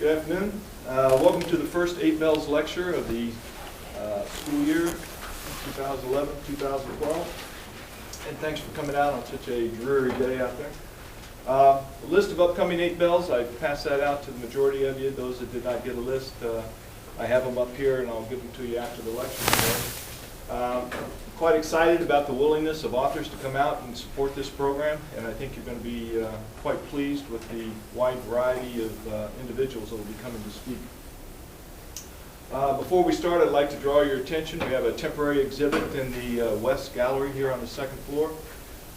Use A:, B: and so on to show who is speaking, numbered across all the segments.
A: Good afternoon. Welcome to the first 8 Bells lecture of the school year 2011-2012. And thanks for coming out on such a dreary day out there. The list of upcoming 8 Bells, I passed that out to the majority of you. Those that did not get a list, I have them up here and I'll give them to you after the lecture today. Quite excited about the willingness of authors to come out and support this program, and I think you're going to be quite pleased with the wide variety of individuals that will be coming to speak. Before we start, I'd like to draw your attention. We have a temporary exhibit in the West Gallery here on the second floor.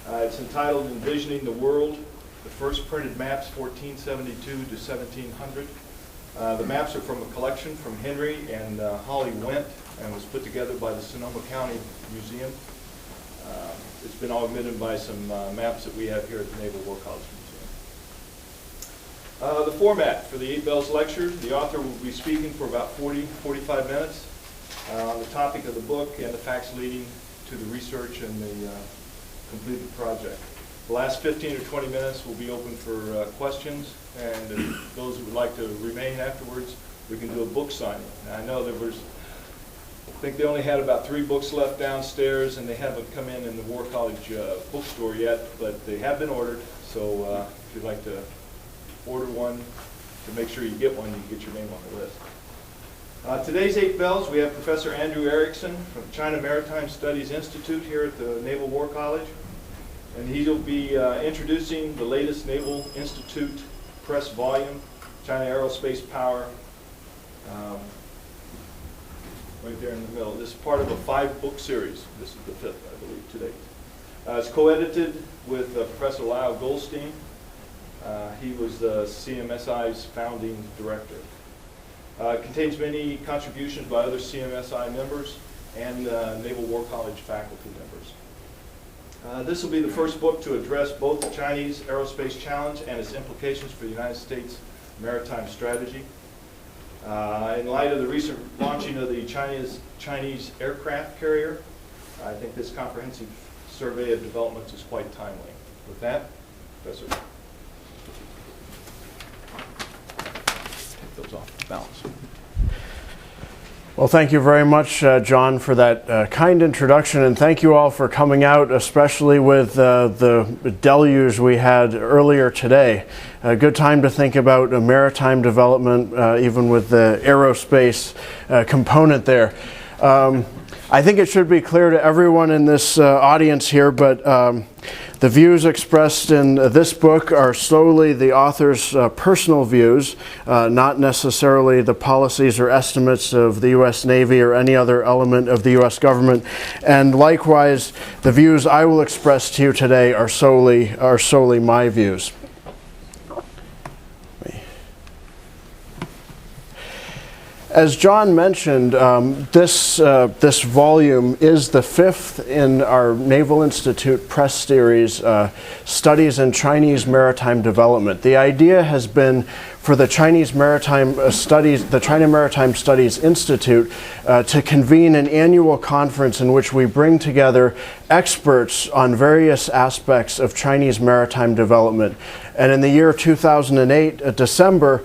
A: It's entitled Envisioning the World, the First Printed Maps 1472 to 1700. The maps are from a collection from Henry and Holly Wendt, and was put together by the Sonoma County Museum. It's been augmented by some maps that we have here at the Naval War College Museum. The format for the 8 Bells lecture, the author will be speaking for about 40-45 minutes on the topic of the book and the facts leading to the research and the completed project. The last 15 or 20 minutes will be open for questions, and if those who would like to remain afterwards, we can do a book signing. Now, I know there was, I think they only had about 3 books left downstairs, and they haven't come in the War College bookstore yet, but they have been ordered. So if you'd like to order one, to make sure you get one, you can get your name on the list. Today's 8 Bells, we have Professor Andrew Erickson from China Maritime Studies Institute here at the Naval War College, and he'll be introducing the latest Naval Institute Press volume, China Aerospace Power. Right there in the middle. This is part of a 5-book series. This is the 5th, I believe, to date. It's co-edited with Professor Lyle Goldstein. He was the CMSI's founding director. It contains many contributions by other CMSI members and Naval War College faculty members. This will be the first book to address both the Chinese Aerospace Challenge and its implications for the United States maritime strategy. In light of the recent launching of the Chinese aircraft carrier, I think this comprehensive survey of developments is quite timely. With that, Professor. Take those off the balance.
B: Well, thank you very much, John, for that kind introduction, and thank you all for coming out, especially with the deluge we had earlier today. A good time to think about maritime development, even with the aerospace component there. I think it should be clear to everyone in this audience here, but the views expressed in this book are solely the author's personal views, not necessarily the policies or estimates of the U.S. Navy or any other element of the U.S. government. And likewise, the views I will express to you today are solely my views. As John mentioned, this volume is the 5th in our Naval Institute Press Series, Studies in Chinese Maritime Development. The idea has been for the Chinese Maritime Studies, the China Maritime Studies Institute, to convene an annual conference in which we bring together experts on various aspects of Chinese maritime development. And in the year 2008, December,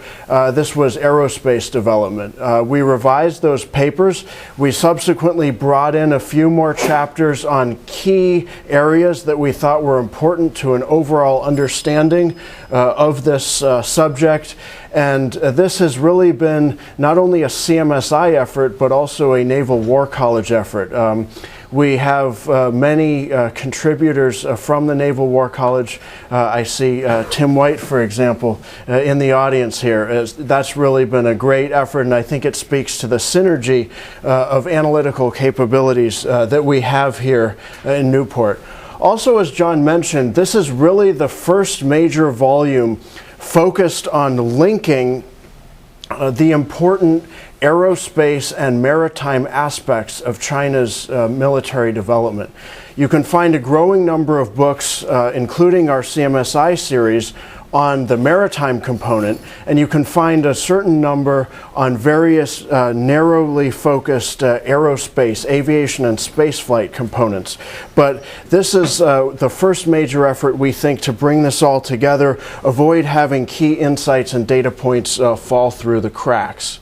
B: this was aerospace development. We revised those papers. We subsequently brought in a few more chapters on key areas that we thought were important to an overall understanding of this subject. And this has really been not only a CMSI effort, but also a Naval War College effort. We have many contributors from the Naval War College. I see Tim White, for example, in the audience here. That's really been a great effort, and I think it speaks to the synergy of analytical capabilities that we have here in Newport. Also, as John mentioned, this is really the first major volume focused on linking the important aerospace and maritime aspects of China's military development. You can find a growing number of books, including our CMSI series, on the maritime component, and you can find a certain number on various narrowly focused aerospace, aviation, and spaceflight components. But this is the first major effort, we think, to bring this all together, avoid having key insights and data points fall through the cracks.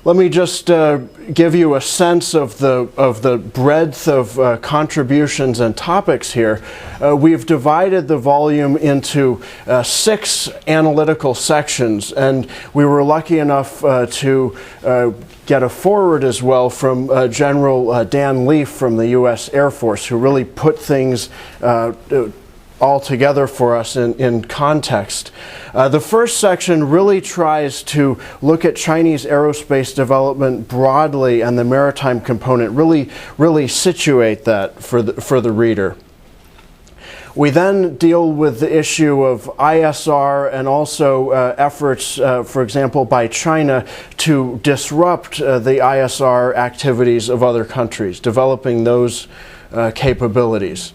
B: Let me just give you a sense of the breadth of contributions and topics here. We've divided the volume into 6 analytical sections, and we were lucky enough to get a foreword as well from General Dan Leaf from the U.S. Air Force, who really put things all together for us in context. The first section really tries to look at Chinese aerospace development broadly and the maritime component, really situate that for the reader. We then deal with the issue of ISR and also efforts, for example, by China to disrupt the ISR activities of other countries, developing those capabilities.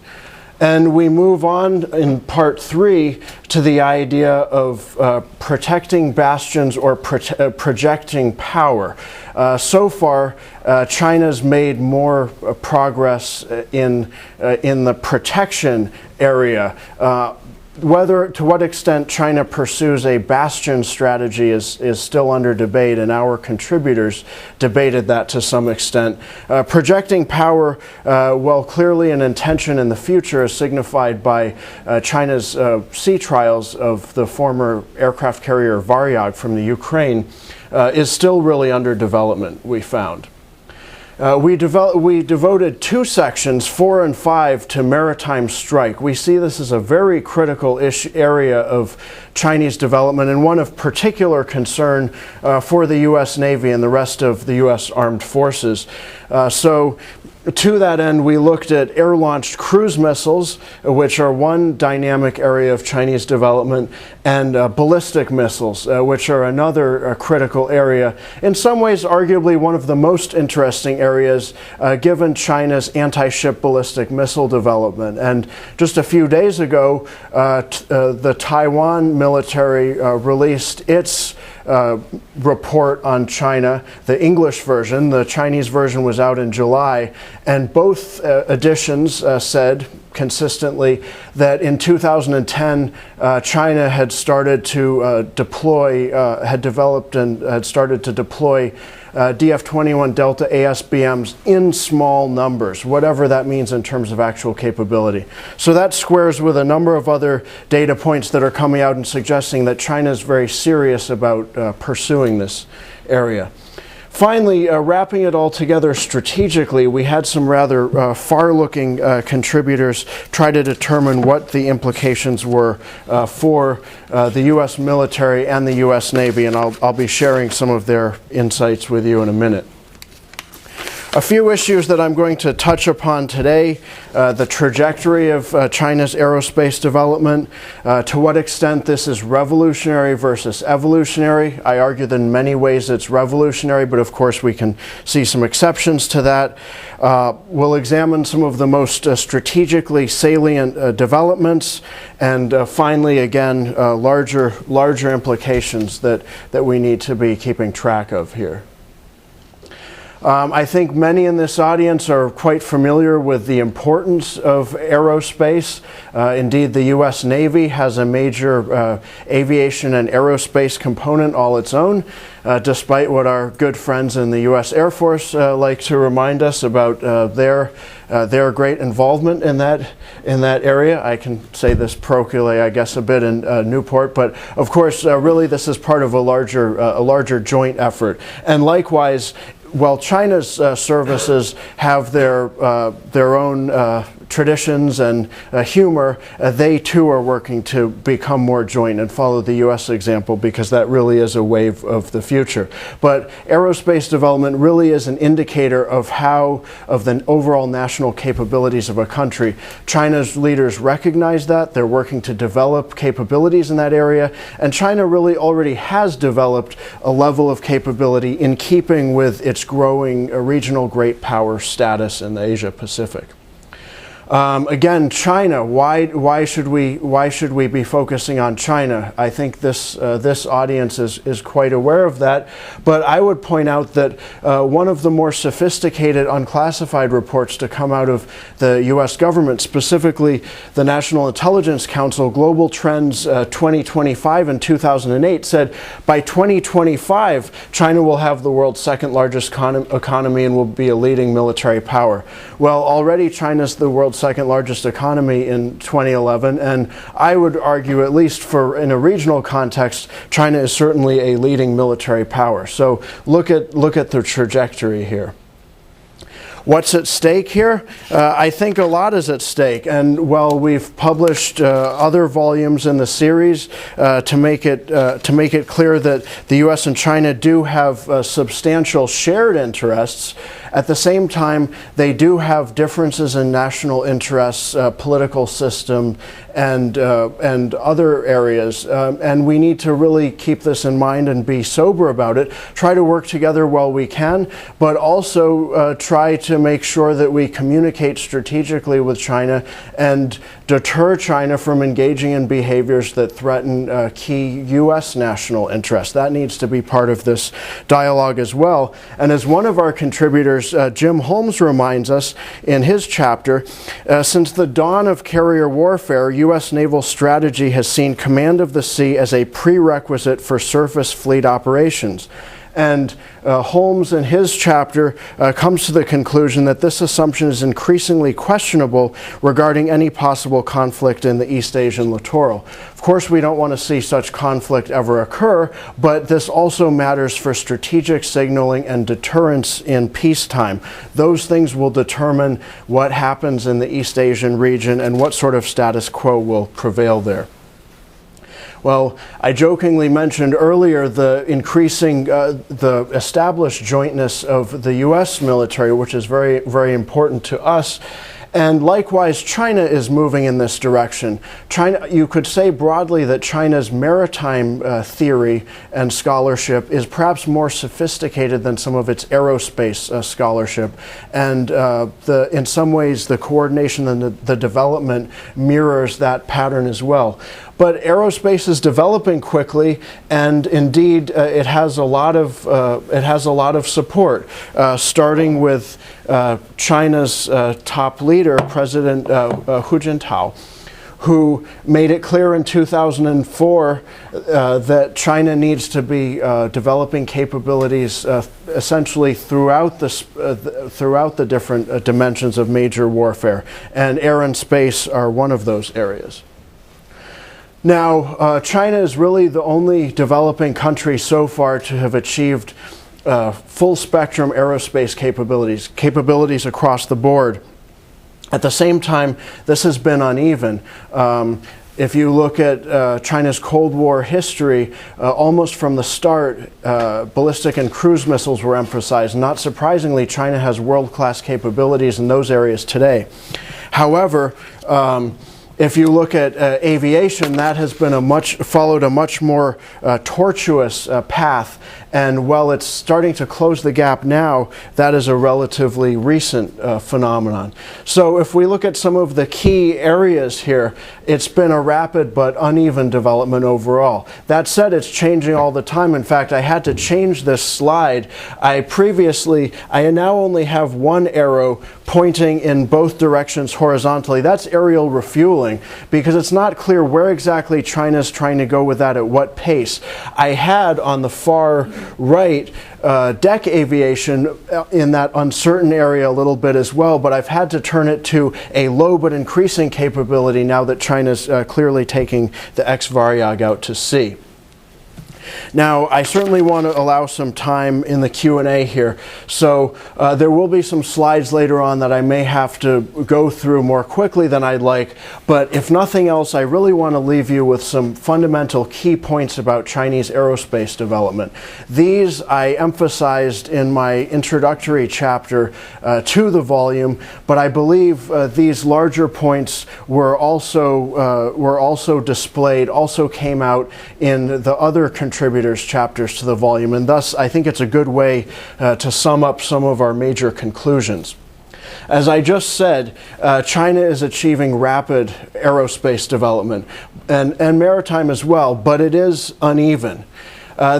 B: And we move on in part 3 to the idea of protecting bastions or projecting power. So far, China's made more progress in the protection area. To what extent China pursues a bastion strategy is still under debate, and our contributors debated that to some extent. Projecting power, well, clearly an intention in the future, is signified by China's sea trials of the former aircraft carrier Varyag from the Ukraine, is still really under development, we found. We devoted 2 sections, 4 and 5, to maritime strike. We see this as a very critical area of Chinese development and one of particular concern for the U.S. Navy and the rest of the U.S. Armed Forces. So to that end, we looked at air-launched cruise missiles, which are one dynamic area of Chinese development, and ballistic missiles, which are another critical area. In some ways, arguably one of the most interesting areas, given China's anti-ship ballistic missile development. And just a few days ago, the Taiwan military released its report on China, the English version. The Chinese version was out in July, and both editions said consistently that in 2010 China had started to developed and had started to deploy DF-21 Delta ASBMs in small numbers, whatever that means in terms of actual capability. So that squares with a number of other data points that are coming out and suggesting that China is very serious about pursuing this area. Finally, wrapping it all together strategically, we had some rather far-looking contributors try to determine what the implications were for the U.S. military and the U.S. Navy, and I'll be sharing some of their insights with you in a minute. A few issues that I'm going to touch upon today: the trajectory of China's aerospace development, to what extent this is revolutionary versus evolutionary. I argue that in many ways it's revolutionary, but of course we can see some exceptions to that. We'll examine some of the most strategically salient developments, and finally, again, larger implications that we need to be keeping track of here. I think many in this audience are quite familiar with the importance of aerospace. Indeed, the U.S. Navy has a major aviation and aerospace component all its own, despite what our good friends in the U.S. Air Force like to remind us about their great involvement in that area. I can say this parochially, I guess, a bit in Newport, but of course, really this is part of a larger joint effort. And likewise, while China's services have their own traditions and humor, they too are working to become more joint and follow the U.S. example, because that really is a wave of the future. But aerospace development really is an indicator of the overall national capabilities of a country. China's leaders recognize that. They're working to develop capabilities in that area, and China really already has developed a level of capability in keeping with its growing regional great power status in the Asia Pacific. Again, China. Why should we be focusing on China? I think this audience is quite aware of that. But I would point out that one of the more sophisticated unclassified reports to come out of the U.S. government, specifically the National Intelligence Council Global Trends 2025 in 2008, said by 2025 China will have the world's second largest economy and will be a leading military power. Well, already China's the world's second largest economy in 2011, and I would argue, at least in a regional context, China is certainly a leading military power. So look at the trajectory here. What's at stake here? I think a lot is at stake, and while we've published other volumes in the series to make it clear that the U.S. and China do have substantial shared interests, at the same time they do have differences in national interests, political system, and other areas, and we need to really keep this in mind and be sober about it. Try to work together while we can, but also try to make sure that we communicate strategically with China and deter China from engaging in behaviors that threaten key U.S. national interests. That needs to be part of this dialogue as well. And as one of our contributors, Jim Holmes, reminds us in his chapter, since the dawn of carrier warfare, U.S. naval strategy has seen command of the sea as a prerequisite for surface fleet operations. And Holmes, in his chapter, comes to the conclusion that this assumption is increasingly questionable regarding any possible conflict in the East Asian littoral. Of course, we don't want to see such conflict ever occur, but this also matters for strategic signaling and deterrence in peacetime. Those things will determine what happens in the East Asian region and what sort of status quo will prevail there. Well, I jokingly mentioned earlier the increasing, the established jointness of the U.S. military, which is very, very important to us. And likewise, China is moving in this direction. China, you could say broadly that China's maritime theory and scholarship is perhaps more sophisticated than some of its aerospace scholarship. And in some ways, the coordination and the development mirrors that pattern as well. But aerospace is developing quickly, and indeed it has a lot of support, starting with China's top leader, President Hu Jintao, who made it clear in 2004 that China needs to be developing capabilities essentially throughout the different dimensions of major warfare, and air and space are one of those areas. Now, China is really the only developing country so far to have achieved full spectrum aerospace capabilities across the board. At the same time, this has been uneven. If you look at China's Cold War history, almost from the start, ballistic and cruise missiles were emphasized. Not surprisingly, China has world-class capabilities in those areas today. However, if you look at aviation, that has been followed a much more tortuous path, and while it's starting to close the gap now, that is a relatively recent phenomenon. So if we look at some of the key areas here, it's been a rapid but uneven development overall. That said, it's changing all the time. In fact, I had to change this slide. I now only have one arrow pointing in both directions horizontally. That's aerial refueling, because it's not clear where exactly China's trying to go with that, at what pace. I had on the far right deck aviation in that uncertain area a little bit as well, but I've had to turn it to a low but increasing capability now that China's clearly taking the X-Variag out to sea. Now, I certainly want to allow some time in the Q&A here, so there will be some slides later on that I may have to go through more quickly than I'd like, but if nothing else, I really want to leave you with some fundamental key points about Chinese aerospace development. These I emphasized in my introductory chapter to the volume, but I believe these larger points were also displayed, also came out in the other contributors' chapters to the volume, and thus I think it's a good way to sum up some of our major conclusions. As I just said, China is achieving rapid aerospace development, and maritime as well, but it is uneven.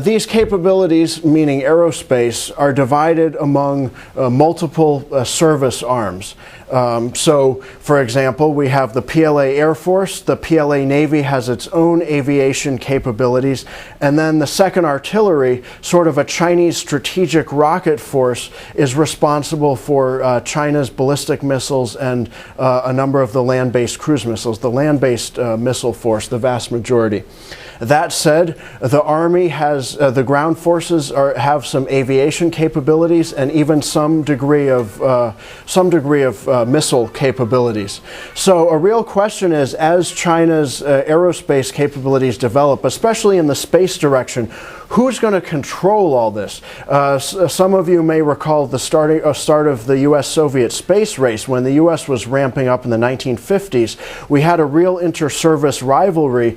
B: These capabilities, meaning aerospace, are divided among multiple service arms. So, for example, we have the PLA Air Force, the PLA Navy has its own aviation capabilities, and then the 2nd Artillery, sort of a Chinese strategic rocket force, is responsible for China's ballistic missiles and a number of the land-based cruise missiles, the land-based missile force, the vast majority. That said, the Army has, the ground forces have some aviation capabilities and even some degree of missile capabilities. So a real question is, as China's aerospace capabilities develop, especially in the space direction, who's going to control all this? Some of you may recall the start of the U.S.-Soviet space race. When the U.S. was ramping up in the 1950s, we had a real inter-service rivalry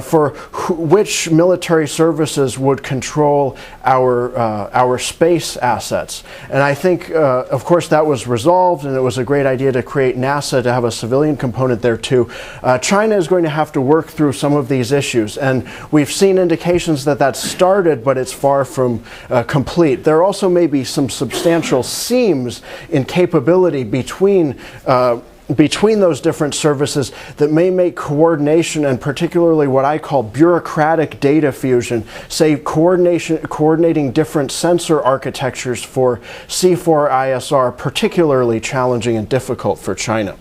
B: for which military services would control our space assets. And I think, of course, that was resolved, and it was a great idea to create NASA to have a civilian component there too. China is going to have to work through some of these issues, and we've seen indications that that's started, but it's far from complete. There also may be some substantial seams in capability between those different services that may make coordination, and particularly what I call bureaucratic data fusion, say coordinating different sensor architectures for C4ISR, particularly challenging and difficult for China.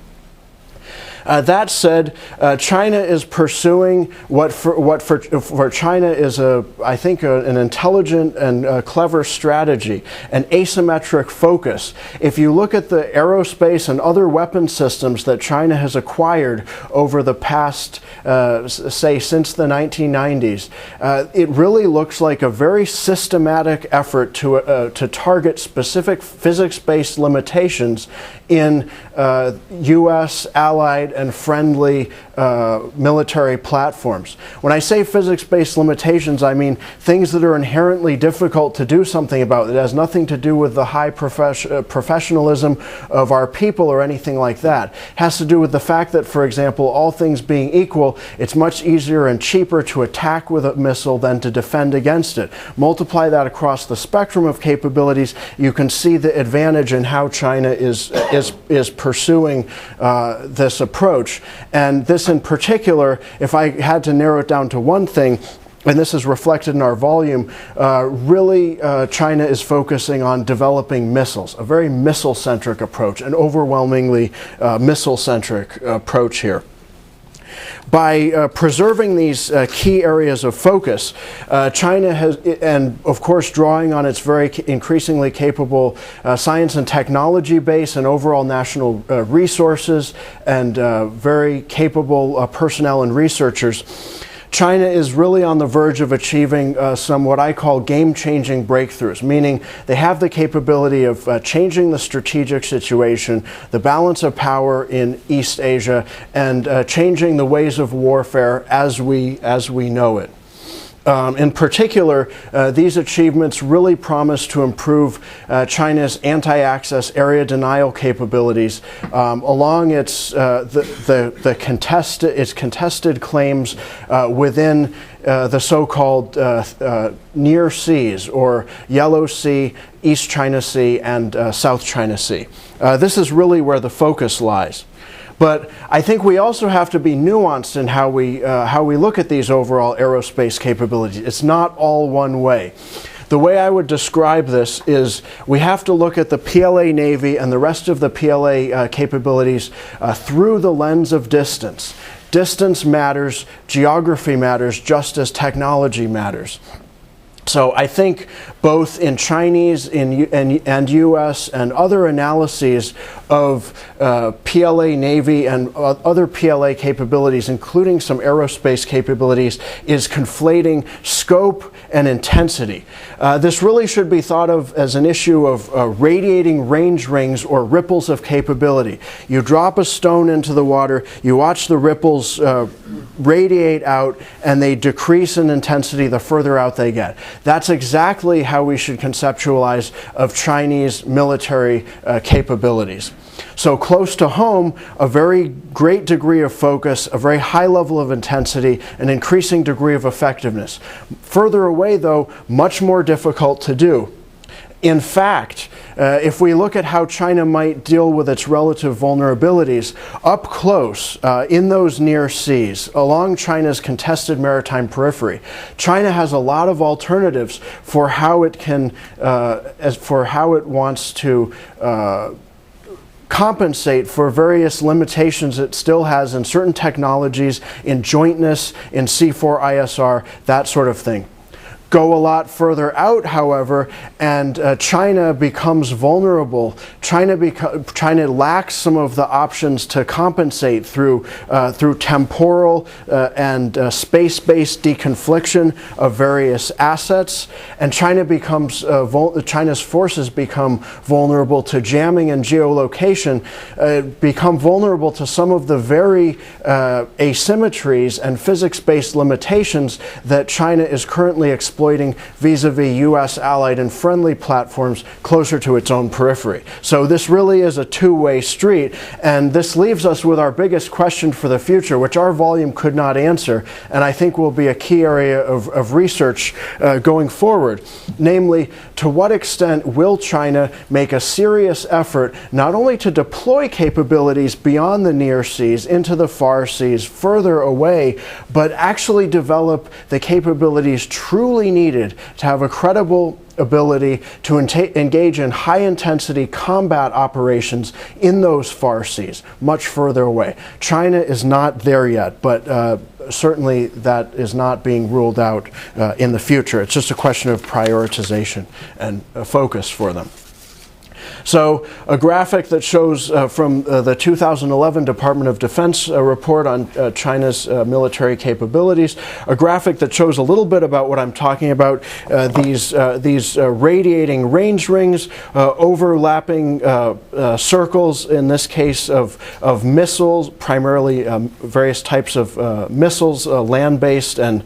B: That said, China is pursuing what for China is I think an intelligent and clever strategy, an asymmetric focus. If you look at the aerospace and other weapon systems that China has acquired over the past, say, since the 1990s, it really looks like a very systematic effort to target specific physics-based limitations in U.S., allied, and friendly military platforms. When I say physics-based limitations, I mean things that are inherently difficult to do something about. It has nothing to do with the high professionalism of our people or anything like that. It has to do with the fact that, for example, all things being equal, it's much easier and cheaper to attack with a missile than to defend against it. Multiply that across the spectrum of capabilities, you can see the advantage in how China is pursuing this approach. And this in particular, if I had to narrow it down to one thing, and this is reflected in our volume, really China is focusing on developing missiles, a very missile-centric approach, an overwhelmingly missile-centric approach here. By preserving these key areas of focus, China has, and of course drawing on its very increasingly capable science and technology base and overall national resources and very capable personnel and researchers, China is really on the verge of achieving some what I call game-changing breakthroughs, meaning they have the capability of changing the strategic situation, the balance of power in East Asia, and changing the ways of warfare as we know it. In particular, these achievements really promise to improve China's anti-access area denial capabilities along its contested claims within the so-called near seas, or Yellow Sea, East China Sea, and South China Sea. This is really where the focus lies. But I think we also have to be nuanced in how we look at these overall aerospace capabilities. It's not all one way. The way I would describe this is we have to look at the PLA Navy and the rest of the PLA capabilities through the lens of distance. Distance matters, geography matters, just as technology matters. So I think both in Chinese and U.S. and other analyses of PLA Navy and other PLA capabilities, including some aerospace capabilities, is conflating scope and intensity. This really should be thought of as an issue of radiating range rings or ripples of capability. You drop a stone into the water, you watch the ripples radiate out, and they decrease in intensity the further out they get. That's exactly how we should conceptualize of Chinese military capabilities. So close to home, a very great degree of focus, a very high level of intensity, an increasing degree of effectiveness. Further away, though, much more difficult to do. In fact, if we look at how China might deal with its relative vulnerabilities, up close in those near seas, along China's contested maritime periphery, China has a lot of alternatives for how it can, for how it wants to compensate for various limitations it still has in certain technologies, in jointness, in C4ISR, that sort of thing. Go a lot further out, however, and China becomes vulnerable. China lacks some of the options to compensate through temporal and space-based deconfliction of various assets, and China's forces become vulnerable to jamming and geolocation, become vulnerable to some of the very asymmetries and physics-based limitations that China is currently exploiting vis-a-vis U.S. allied and friendly platforms closer to its own periphery. So this really is a two-way street, and this leaves us with our biggest question for the future, which our volume could not answer, and I think will be a key area of research going forward. Namely, to what extent will China make a serious effort not only to deploy capabilities beyond the near seas into the far seas, further away, but actually develop the capabilities truly needed to have a credible ability to engage in high-intensity combat operations in those far seas, much further away. China is not there yet, but certainly that is not being ruled out in the future. It's just a question of prioritization and focus for them. So a graphic that shows from the 2011 Department of Defense report on China's military capabilities, a graphic that shows a little bit about what I'm talking about, these radiating range rings, overlapping circles, in this case of missiles, primarily various types of missiles, land-based and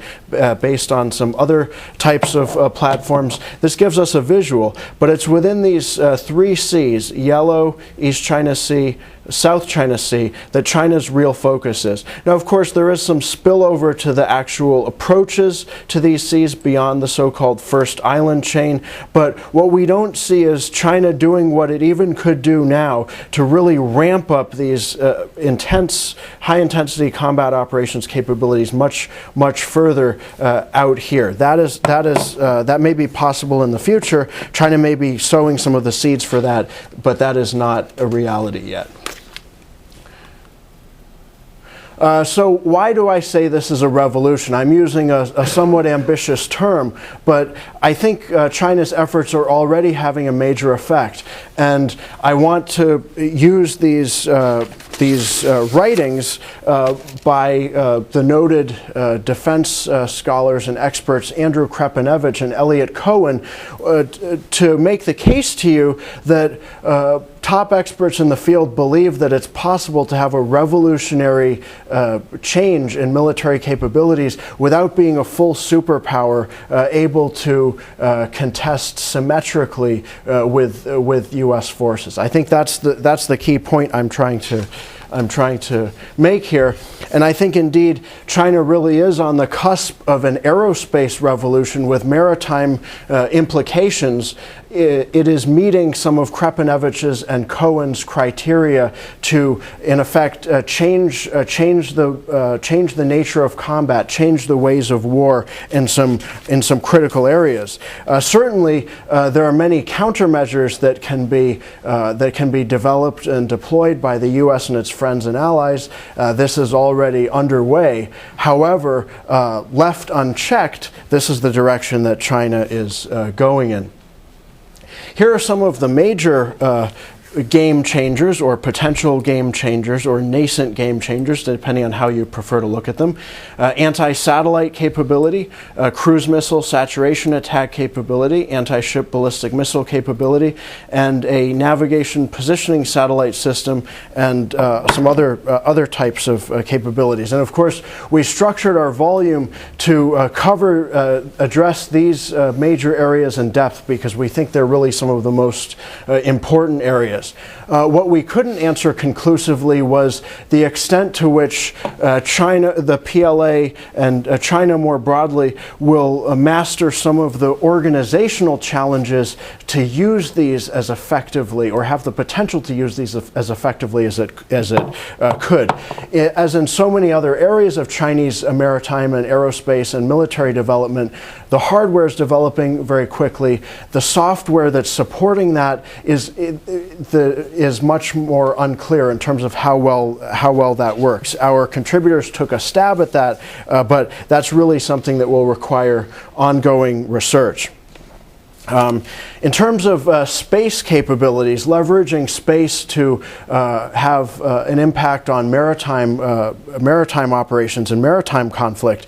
B: based on some other types of platforms. This gives us a visual, but it's within these three seas, Yellow, East China Sea, South China Sea, that China's real focus is. Now, of course, there is some spillover to the actual approaches to these seas beyond the so-called first island chain, but what we don't see is China doing what it even could do now to really ramp up these intense, high-intensity combat operations capabilities much further out here. That may be possible in the future. China may be sowing some of the seeds for that, but that is not a reality yet. So why do I say this is a revolution? I'm using a somewhat ambitious term, but I think China's efforts are already having a major effect. And I want to use these writings by the noted defense scholars and experts Andrew Krepanevich and Elliot Cohen to make the case to you that top experts in the field believe that it's possible to have a revolutionary change in military capabilities without being a full superpower able to contest symmetrically with U.S. forces. I think that's the key point I'm trying to make here. And I think indeed China really is on the cusp of an aerospace revolution with maritime implications. It is meeting some of Krepanevich's and Cohen's criteria to, in effect, change the nature of combat, change the ways of war in some critical areas. Certainly, there are many countermeasures that can be developed and deployed by the U.S. and its friends and allies. This is already underway. However, left unchecked, this is the direction that China is going in. Here are some of the major game changers or potential game changers or nascent game changers, depending on how you prefer to look at them. Anti-satellite capability, cruise missile saturation attack capability, anti-ship ballistic missile capability, and a navigation positioning satellite system, and some other types of capabilities. And of course, we structured our volume to address these major areas in depth because we think they're really some of the most important areas. What we couldn't answer conclusively was the extent to which China, the PLA, and China more broadly will master some of the organizational challenges to use these as effectively, or have the potential to use these as effectively as it could. As in so many other areas of Chinese maritime and aerospace and military development, the hardware is developing very quickly. The software that's supporting that is much more unclear in terms of how well that works. Our contributors took a stab at that, but that's really something that will require ongoing research. In terms of space capabilities, leveraging space to have an impact on maritime operations and maritime conflict,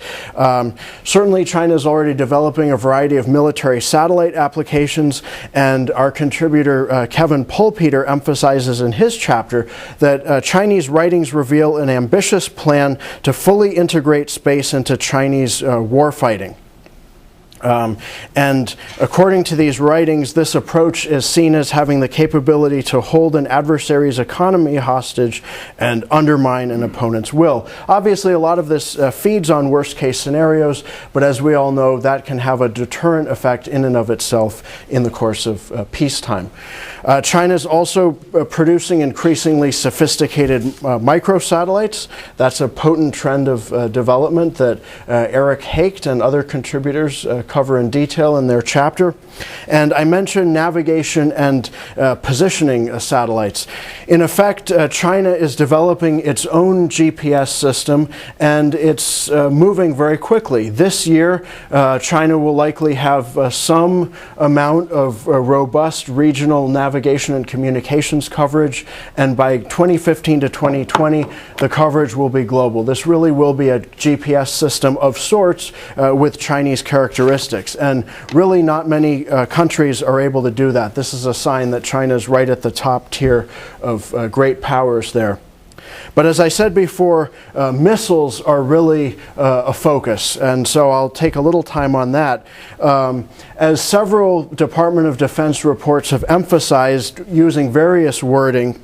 B: certainly China is already developing a variety of military satellite applications, and our contributor Kevin Pulpeter emphasizes in his chapter that Chinese writings reveal an ambitious plan to fully integrate space into Chinese warfighting. And according to these writings, this approach is seen as having the capability to hold an adversary's economy hostage and undermine an opponent's will. Obviously, a lot of this feeds on worst-case scenarios, but as we all know, that can have a deterrent effect in and of itself in the course of peacetime. China is also producing increasingly sophisticated microsatellites. That's a potent trend of development that Eric Hacht and other contributors cover in detail in their chapter. And I mentioned navigation and positioning satellites. In effect, China is developing its own GPS system, and it's moving very quickly. This year, China will likely have some amount of robust regional navigation and communications coverage, and by 2015 to 2020, the coverage will be global. This really will be a GPS system of sorts with Chinese characteristics, and really not many countries are able to do that. This is a sign that China is right at the top tier of great powers there. But as I said before, missiles are really a focus, and so I'll take a little time on that. As several Department of Defense reports have emphasized using various wording,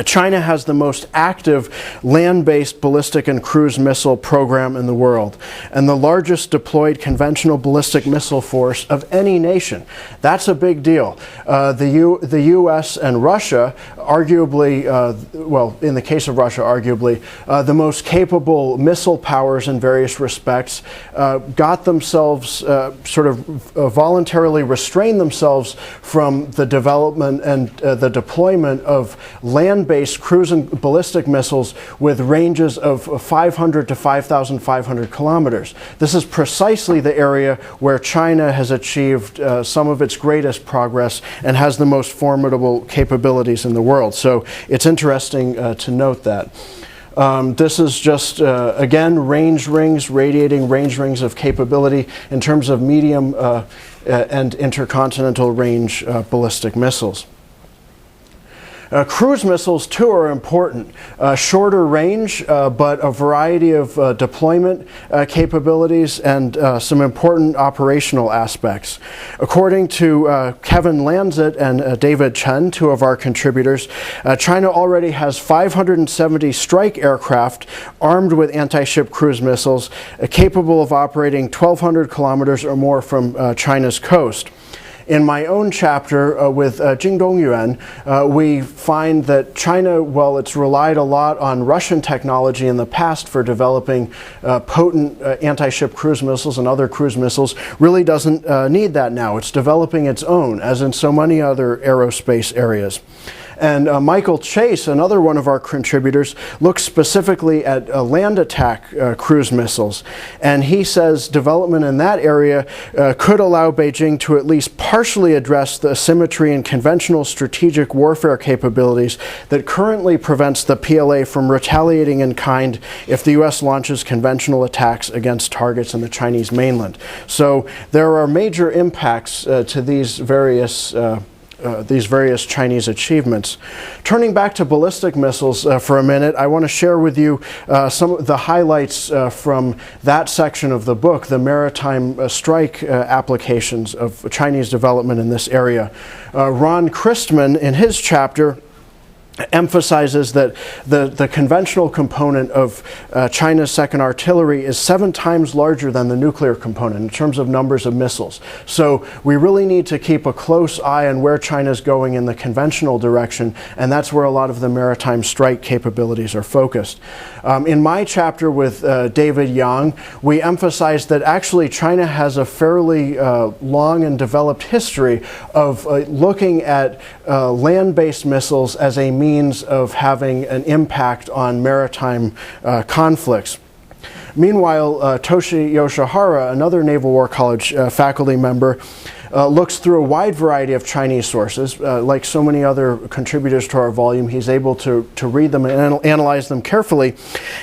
B: China has the most active land-based ballistic and cruise missile program in the world, and the largest deployed conventional ballistic missile force of any nation. That's a big deal. The U.S. and Russia, arguably, well, in the case of Russia, arguably, the most capable missile powers in various respects, got themselves sort of voluntarily restrained themselves from the development and the deployment of land-based cruise and ballistic missiles with ranges of 500 to 5,500 kilometers. This is precisely the area where China has achieved some of its greatest progress and has the most formidable capabilities in the world. So it's interesting to note that. This is just, again, range rings, radiating range rings of capability in terms of medium and intercontinental range ballistic missiles. Cruise missiles, too, are important. Shorter range, but a variety of deployment capabilities and some important operational aspects. According to Kevin Lanzett and David Chen, two of our contributors, China already has 570 strike aircraft armed with anti-ship cruise missiles capable of operating 1,200 kilometers or more from China's coast. In my own chapter with Jing Dongyuan, we find that China, while it's relied a lot on Russian technology in the past for developing potent anti-ship cruise missiles and other cruise missiles, really doesn't need that now. It's developing its own, as in so many other aerospace areas. And Michael Chase, another one of our contributors, looks specifically at land attack cruise missiles. And he says development in that area could allow Beijing to at least partially address the asymmetry in conventional strategic warfare capabilities that currently prevents the PLA from retaliating in kind if the U.S. launches conventional attacks against targets in the Chinese mainland. So there are major impacts to these various various Chinese achievements. Turning back to ballistic missiles for a minute, I want to share with you some of the highlights from that section of the book, the maritime strike applications of Chinese development in this area. Ron Christman, in his chapter, emphasizes that the conventional component of China's second artillery is 7 times larger than the nuclear component in terms of numbers of missiles. So we really need to keep a close eye on where China's going in the conventional direction, and that's where a lot of the maritime strike capabilities are focused. In my chapter with David Yang, we emphasized that actually China has a fairly long and developed history of looking at land-based missiles as a means of having an impact on maritime conflicts. Meanwhile, Toshi Yoshihara, another Naval War College faculty member, looks through a wide variety of Chinese sources. Like so many other contributors to our volume, he's able to read them and analyze them carefully.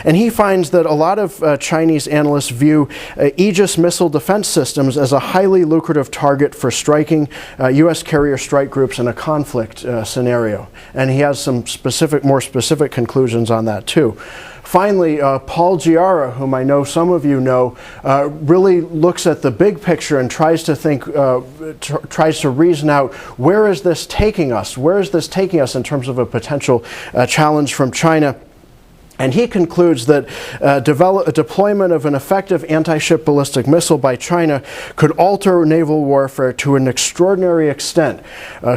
B: And he finds that a lot of Chinese analysts view Aegis missile defense systems as a highly lucrative target for striking U.S. carrier strike groups in a conflict scenario. And he has some more specific conclusions on that too. Finally, Paul Giara, whom I know some of you know, really looks at the big picture and tries to think, tries to reason out, where is this taking us? Where is this taking us in terms of a potential challenge from China? And he concludes that deployment of an effective anti-ship ballistic missile by China could alter naval warfare to an extraordinary extent,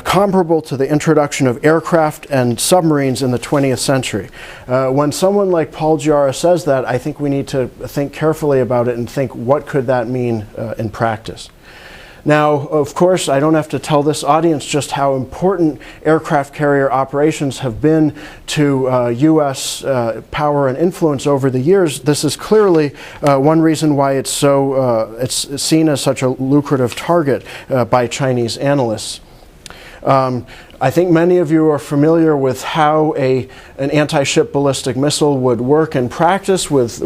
B: comparable to the introduction of aircraft and submarines in the 20th century. When someone like Paul Giara says that, I think we need to think carefully about it and think, what could that mean in practice? Now, of course, I don't have to tell this audience just how important aircraft carrier operations have been to U.S. power and influence over the years. This is clearly one reason why it's seen as such a lucrative target by Chinese analysts. I think many of you are familiar with how an anti-ship ballistic missile would work in practice with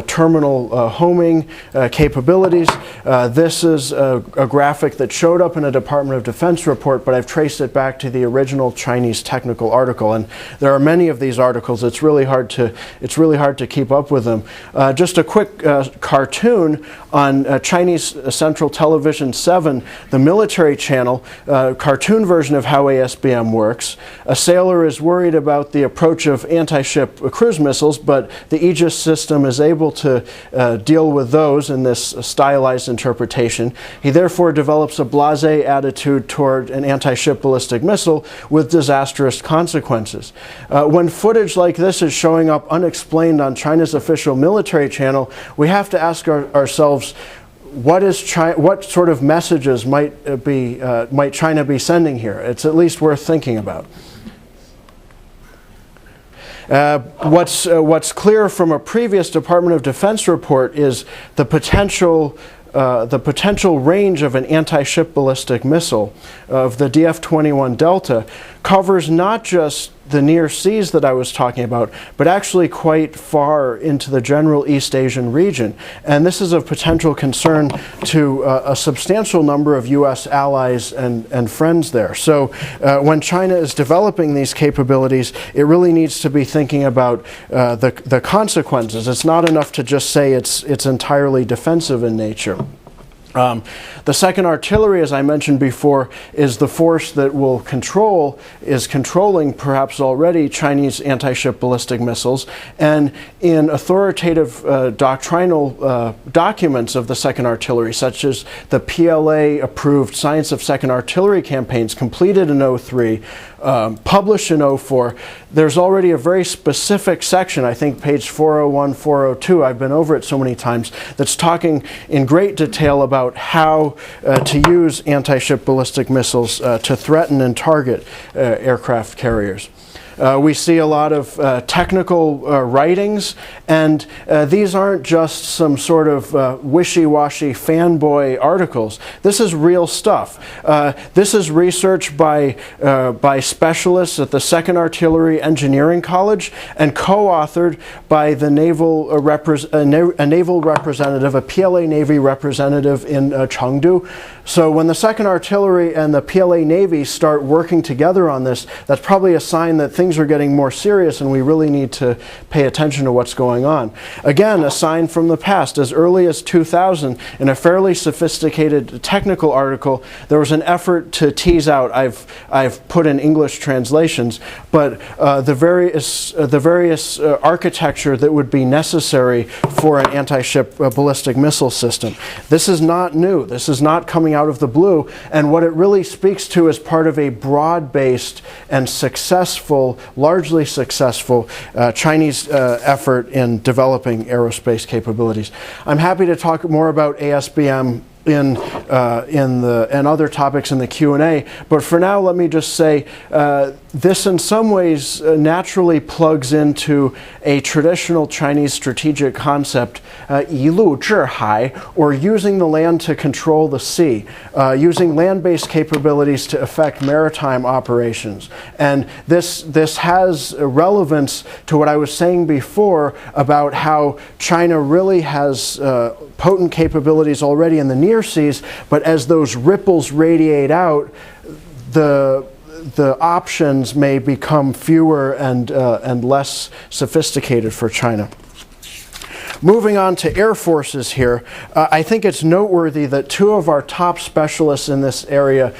B: terminal homing capabilities. This is a graphic that showed up in a Department of Defense report, but I've traced it back to the original Chinese technical article, and there are many of these articles. It's really hard to keep up with them. Just a quick cartoon on Chinese Central Television 7, the military channel, cartoon version of how ASBM works. A sailor is worried about the approach of anti-ship cruise missiles, but the Aegis system is able to deal with those in this stylized interpretation. He therefore develops a blasé attitude toward an anti-ship ballistic missile with disastrous consequences. When footage like this is showing up unexplained on China's official military channel, we have to ask ourselves, what sort of messages might China be sending here? It's at least worth thinking about. What's clear from a previous Department of Defense report is the potential range of an anti-ship ballistic missile of the DF-21 Delta covers not just the near seas that I was talking about, but actually quite far into the general East Asian region. And this is of potential concern to a substantial number of U.S. allies and friends there. So when China is developing these capabilities, it really needs to be thinking about the consequences. It's not enough to just say it's entirely defensive in nature. The second artillery, as I mentioned before, is the force that is controlling perhaps already Chinese anti-ship ballistic missiles. And in authoritative doctrinal documents of the second artillery, such as the PLA-approved Science of Second Artillery campaigns completed in 2003, published in 2004, there's already a very specific section, I think page 401, 402, I've been over it so many times, that's talking in great detail about how to use anti-ship ballistic missiles to threaten and target aircraft carriers. We see a lot of technical writings, and these aren't just some sort of wishy-washy fanboy articles. This is real stuff. This is research by specialists at the 2nd Artillery Engineering College and co-authored by the naval representative, a PLA Navy representative in Chengdu. So when the 2nd Artillery and the PLA Navy start working together on this, that's probably a sign that things are getting more serious and we really need to pay attention to what's going on. Again, a sign from the past. As early as 2000, in a fairly sophisticated technical article, there was an effort to tease out, I've put in English translations, but the various architecture that would be necessary for an anti-ship ballistic missile system. This is not new. This is not coming out of the blue, and what it really speaks to is part of a broad-based and successful, largely successful Chinese effort in developing aerospace capabilities. I'm happy to talk more about ASBM and other topics in the Q&A, but for now let me just say this in some ways naturally plugs into a traditional Chinese strategic concept, 一路制海, or using the land to control the sea, using land-based capabilities to affect maritime operations. And this has relevance to what I was saying before about how China really has potent capabilities already in the near seas, but as those ripples radiate out, the options may become fewer and less sophisticated for China. Moving on to air forces here, I think it's noteworthy that 2 of our top specialists in this area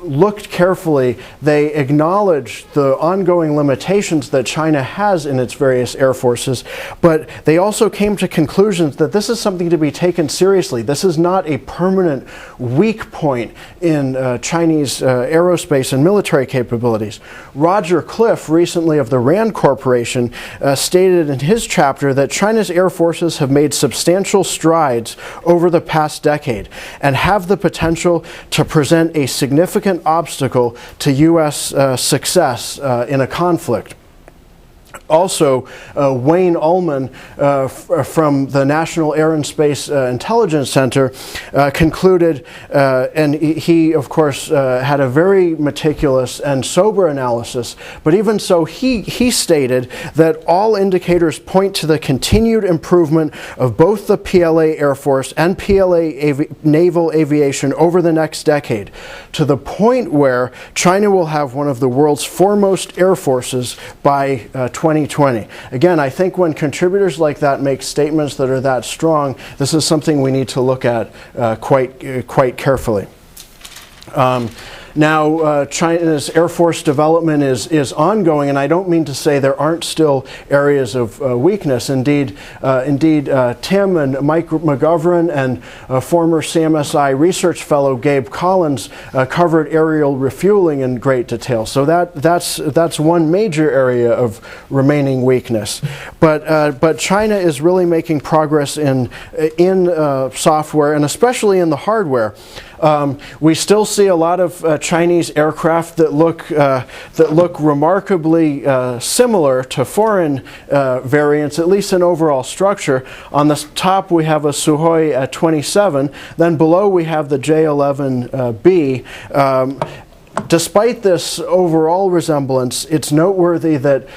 B: looked carefully. They acknowledged the ongoing limitations that China has in its various air forces, but they also came to conclusions that this is something to be taken seriously. This is not a permanent weak point in Chinese aerospace and military capabilities. Roger Cliff, recently of the RAND Corporation, stated in his chapter that China's air forces have made substantial strides over the past decade and have the potential to present a significant obstacle to U.S. success in a conflict. Also, Wayne Ullman from the National Air and Space Intelligence Center concluded, and he of course had a very meticulous and sober analysis, but even so he stated that all indicators point to the continued improvement of both the PLA Air Force and PLA naval aviation over the next decade, to the point where China will have one of the world's foremost air forces by 2020. Again, I think when contributors like that make statements that are that strong, this is something we need to look at quite carefully. Now, China's Air Force development is ongoing, and I don't mean to say there aren't still areas of weakness. Indeed, Tim and Mike McGovern and former CMSI research fellow Gabe Collins covered aerial refueling in great detail. So that's one major area of remaining weakness. But China is really making progress in software and especially in the hardware. We still see a lot of Chinese aircraft that look remarkably similar to foreign variants, at least in overall structure. On the top we have a Sukhoi 27, then below we have the J-11B. Despite this overall resemblance, it's noteworthy that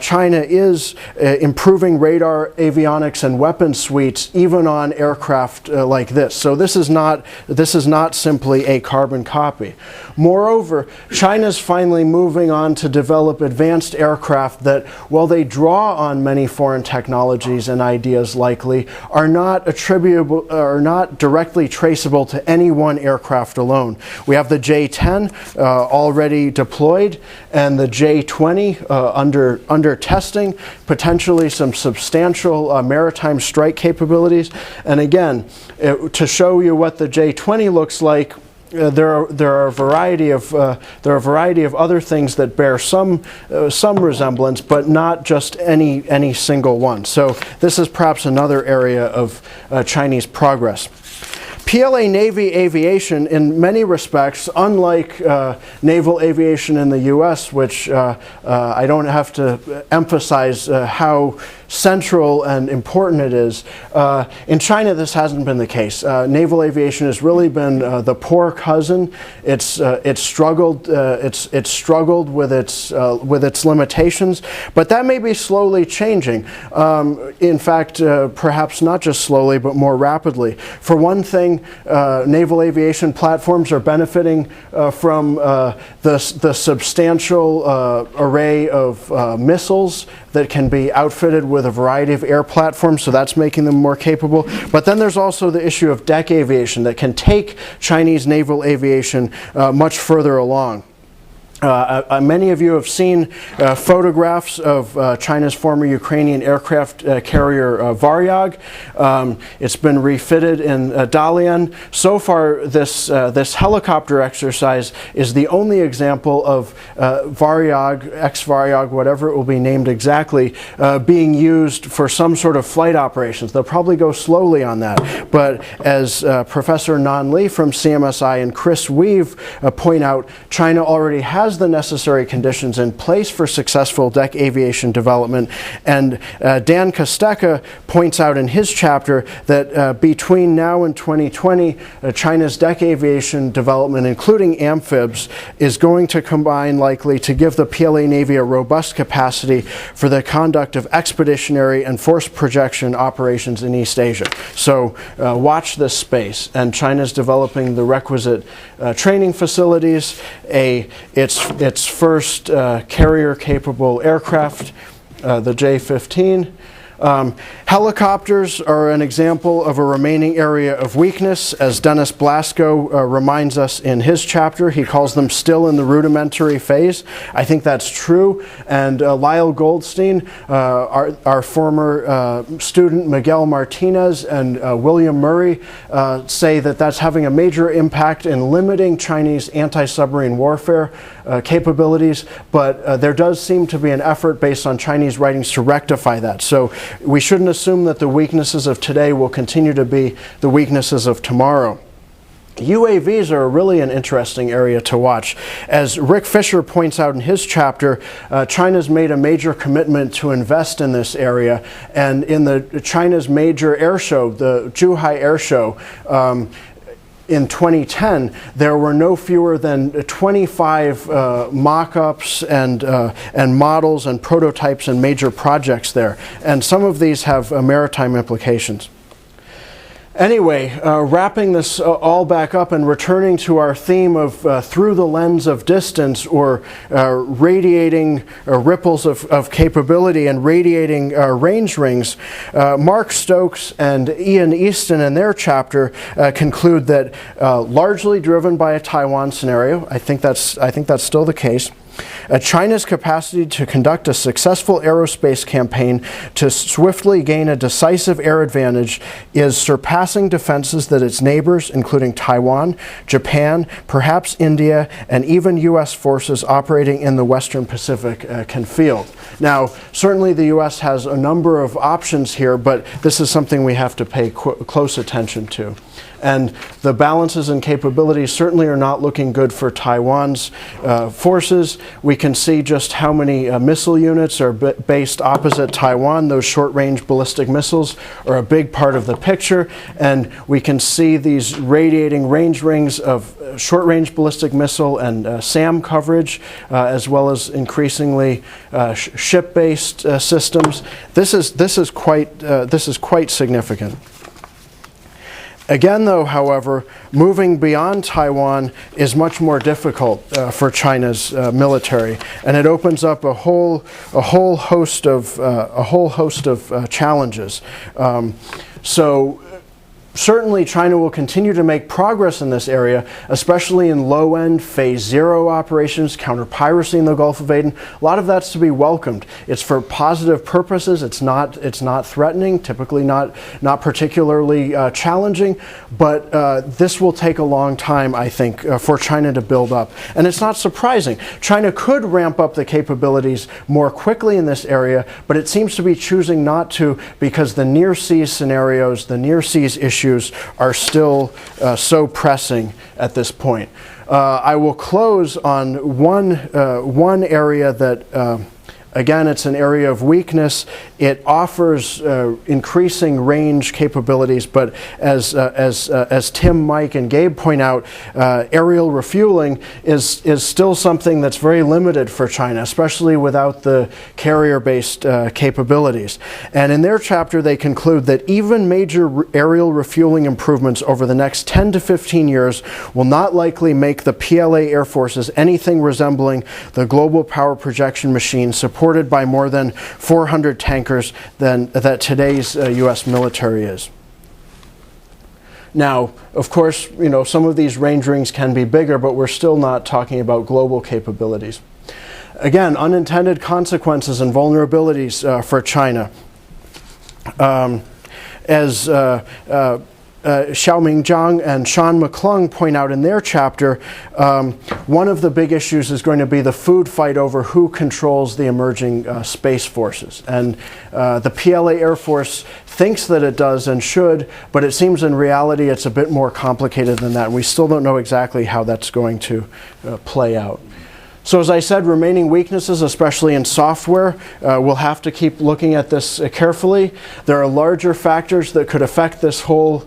B: China is improving radar, avionics, and weapon suites even on aircraft like this. So this is not simply a carbon copy. Moreover, China's finally moving on to develop advanced aircraft that, while they draw on many foreign technologies and ideas likely, are not attributable, are not directly traceable to any one aircraft alone. We have the J-10 already deployed, and the J-20 under testing, potentially some substantial maritime strike capabilities. And again, to show you what the J-20 looks like, there are a variety of other things that bear some resemblance, but not just any single one. So this is perhaps another area of Chinese progress. PLA Navy aviation, in many respects, unlike naval aviation in the U.S., which I don't have to emphasize how central and important it is. In China, this hasn't been the case. Naval aviation has really been the poor cousin. It's struggled with its limitations, but that may be slowly changing. In fact, perhaps not just slowly, but more rapidly. For one thing, naval aviation platforms are benefiting from the substantial array of missiles that can be outfitted with a variety of air platforms, so that's making them more capable. But then there's also the issue of deck aviation that can take Chinese naval aviation much further along. Many of you have seen photographs of China's former Ukrainian aircraft carrier Varyag. It's been refitted in Dalian. So far, this helicopter exercise is the only example of Varyag, ex-Varyag, whatever it will be named exactly, being used for some sort of flight operations. They'll probably go slowly on that. But as Professor Nan Li from CMSI and Chris Weave point out, China already has the necessary conditions in place for successful deck aviation development. And Dan Kosteka points out in his chapter that between now and 2020, China's deck aviation development, including amphibs, is going to combine likely to give the PLA Navy a robust capacity for the conduct of expeditionary and force projection operations in East Asia. So watch this space. And China's developing the requisite training facilities, its first carrier-capable aircraft, the J-15. Helicopters are an example of a remaining area of weakness, as Dennis Blasko reminds us in his chapter. He calls them still in the rudimentary phase. I think that's true. And Lyle Goldstein, our former student Miguel Martinez and William Murray say that that's having a major impact in limiting Chinese anti-submarine warfare capabilities, but there does seem to be an effort based on Chinese writings to rectify that. So we shouldn't assume that the weaknesses of today will continue to be the weaknesses of tomorrow. UAVs are really an interesting area to watch. As Rick Fisher points out in his chapter, China's made a major commitment to invest in this area, and in the China's major air show, the Zhuhai Air Show, in 2010, there were no fewer than 25 mock-ups and models and prototypes and major projects there. And some of these have maritime implications. Anyway, wrapping this all back up and returning to our theme of through the lens of distance, or radiating ripples of capability and radiating range rings, Mark Stokes and Ian Easton in their chapter conclude that largely driven by a Taiwan scenario, I think that's still the case, China's capacity to conduct a successful aerospace campaign to swiftly gain a decisive air advantage is surpassing defenses that its neighbors, including Taiwan, Japan, perhaps India, and even U.S. forces operating in the Western Pacific can field. Now, certainly the U.S. has a number of options here, but this is something we have to pay close attention to. And the balances and capabilities certainly are not looking good for Taiwan's forces. We can see just how many missile units are based opposite Taiwan. Those short-range ballistic missiles are a big part of the picture. And we can see these radiating range rings of short-range ballistic missile and SAM coverage, as well as increasingly ship-based systems. This is quite significant. Again, though, however, moving beyond Taiwan is much more difficult for China's military, and it opens up a whole host of challenges. So certainly China will continue to make progress in this area, especially in low-end Phase 0 operations, counter-piracy in the Gulf of Aden. A lot of that's to be welcomed. It's for positive purposes. It's not threatening, typically not particularly challenging, but this will take a long time, I think, for China to build up. And it's not surprising. China could ramp up the capabilities more quickly in this area, but it seems to be choosing not to because the near seas scenarios, the near seas issues, issues are still so pressing at this point. I will close on one area that again, it's an area of weakness. It offers increasing range capabilities, but as Tim, Mike, and Gabe point out, aerial refueling is still something that's very limited for China, especially without the carrier-based capabilities. And in their chapter, they conclude that even major aerial refueling improvements over the next 10 to 15 years will not likely make the PLA Air Forces anything resembling the global power projection machine supported by more than 400 tankers that today's U.S. military is. Now, of course, some of these range rings can be bigger, but we're still not talking about global capabilities. Again, unintended consequences and vulnerabilities for China. As Xiaoming Zhang and Sean McClung point out in their chapter, one of the big issues is going to be the food fight over who controls the emerging space forces. And the PLA Air Force thinks that it does and should, but it seems in reality it's a bit more complicated than that. And we still don't know exactly how that's going to play out. So as I said, remaining weaknesses, especially in software, we'll have to keep looking at this carefully. There are larger factors that could affect this whole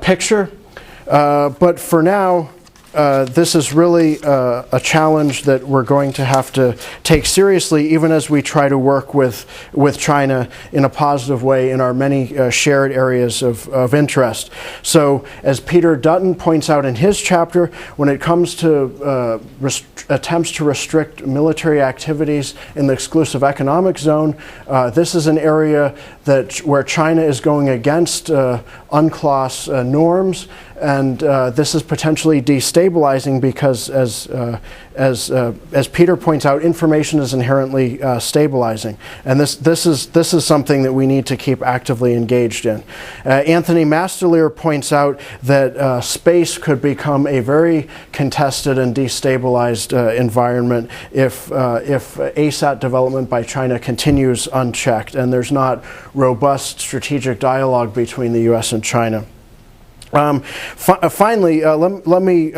B: picture, but for now, this is really a challenge that we're going to have to take seriously, even as we try to work with China in a positive way in our many shared areas of interest. So, as Peter Dutton points out in his chapter, when it comes to attempts to restrict military activities in the exclusive economic zone, this is an area where China is going against UNCLOS norms, and this is potentially destabilizing because, as Peter points out, information is inherently stabilizing, and this is something that we need to keep actively engaged in. Anthony Masterlier points out that space could become a very contested and destabilized environment if ASAT development by China continues unchecked, and there's not robust strategic dialogue between the U.S. and China. Finally, let me,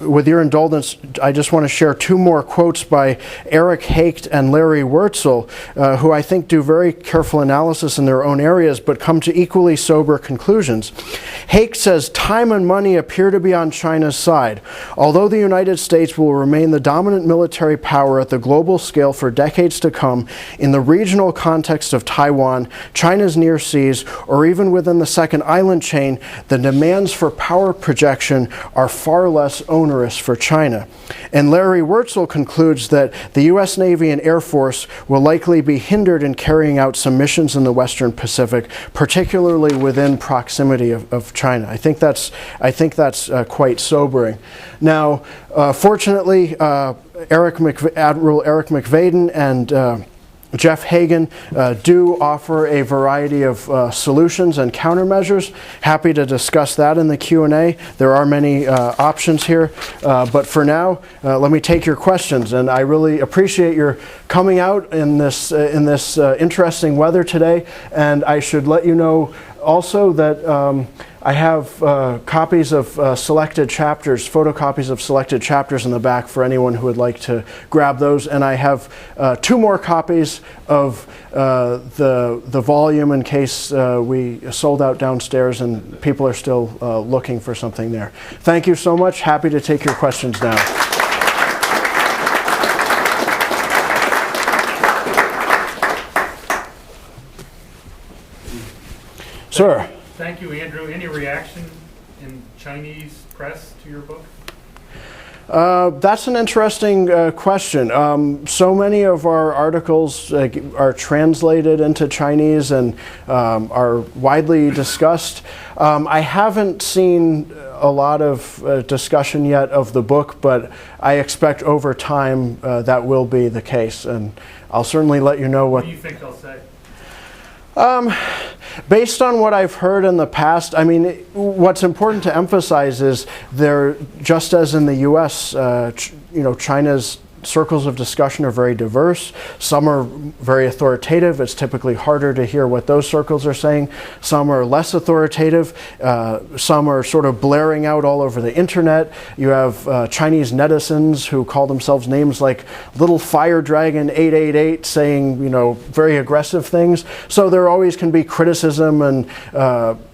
B: with your indulgence, I just want to share two more quotes by Eric Haight and Larry Wurtzel, who I think do very careful analysis in their own areas, but come to equally sober conclusions. Haight says, time and money appear to be on China's side. Although the United States will remain the dominant military power at the global scale for decades to come, in the regional context of Taiwan, China's near seas, or even within the second island chain, the demands for power projection are far less onerous for China. And Larry Wurtzel concludes that the U.S. Navy and Air Force will likely be hindered in carrying out some missions in the Western Pacific, particularly within proximity of China. I think that's quite sobering. Now, fortunately, Admiral Eric McVaden and Jeff Hagan do offer a variety of solutions and countermeasures. Happy to discuss that in the Q&A. There are many options here, but for now, let me take your questions. And I really appreciate your coming out in this interesting weather today. And I should let you know also that I have copies of selected chapters, photocopies of selected chapters in the back for anyone who would like to grab those. And I have 2 more copies of the volume in case we sold out downstairs and people are still looking for something there. Thank you so much. Happy to take your questions now. Sir.
C: Thank you, Andrew. Any reaction in Chinese press to your book?
B: That's an interesting question. So many of our articles are translated into Chinese and are widely discussed. I haven't seen a lot of discussion yet of the book, but I expect over time that will be the case. And I'll certainly let you know
C: what do you think they'll say?
B: Based on what I've heard in the past, I mean, what's important to emphasize is there, just as in the U.S., China's circles of discussion are very diverse. Some are very authoritative. It's typically harder to hear what those circles are saying. Some are less authoritative. Some are sort of blaring out all over the internet. You have Chinese netizens who call themselves names like Little Fire Dragon 888 saying, you know, very aggressive things. So there always can be criticism and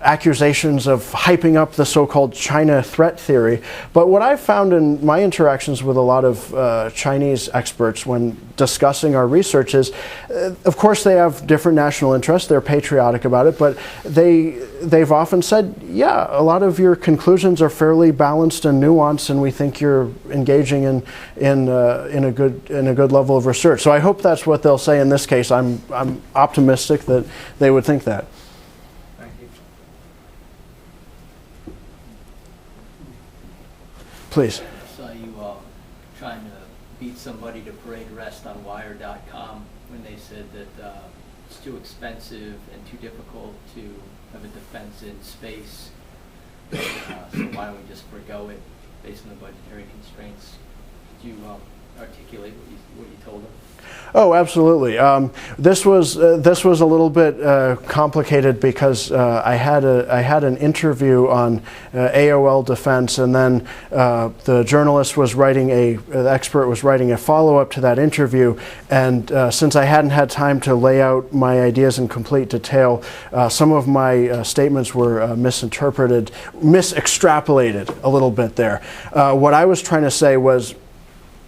B: accusations of hyping up the so-called China threat theory. But what I've found in my interactions with a lot of Chinese experts when discussing our research is, of course, they have different national interests. They're patriotic about it, but they've often said, yeah, a lot of your conclusions are fairly balanced and nuanced, and we think you're engaging in a good level of research. So I hope that's what they'll say in this case. I'm optimistic that they would think that.
C: Thank you.
B: Please.
D: I saw you trying to beat somebody to parade arrest on wire.com when they said that it's too expensive and too difficult to have a defense in space. So why don't we just forego it based on the budgetary constraints? Could you articulate what you told them?
B: Oh, absolutely. This was a little bit complicated because I had an interview on AOL defense, and then the journalist was the expert was writing a follow-up to that interview, and since I hadn't had time to lay out my ideas in complete detail, some of my statements were misextrapolated a little bit there. What I was trying to say was,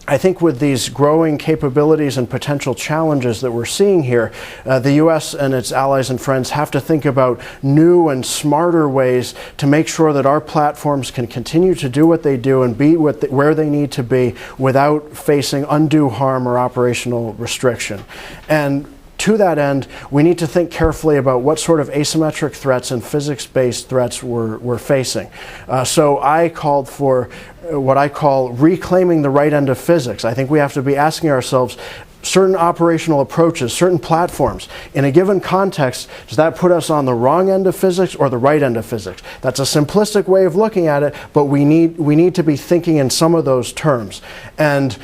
B: I think with these growing capabilities and potential challenges that we're seeing here, the U.S. and its allies and friends have to think about new and smarter ways to make sure that our platforms can continue to do what they do and be where they need to be without facing undue harm or operational restriction. And to that end, we need to think carefully about what sort of asymmetric threats and physics-based threats we're facing. So I called for what I call reclaiming the right end of physics. I think we have to be asking ourselves, certain operational approaches, certain platforms, in a given context, does that put us on the wrong end of physics or the right end of physics? That's a simplistic way of looking at it, but we need to be thinking in some of those terms. And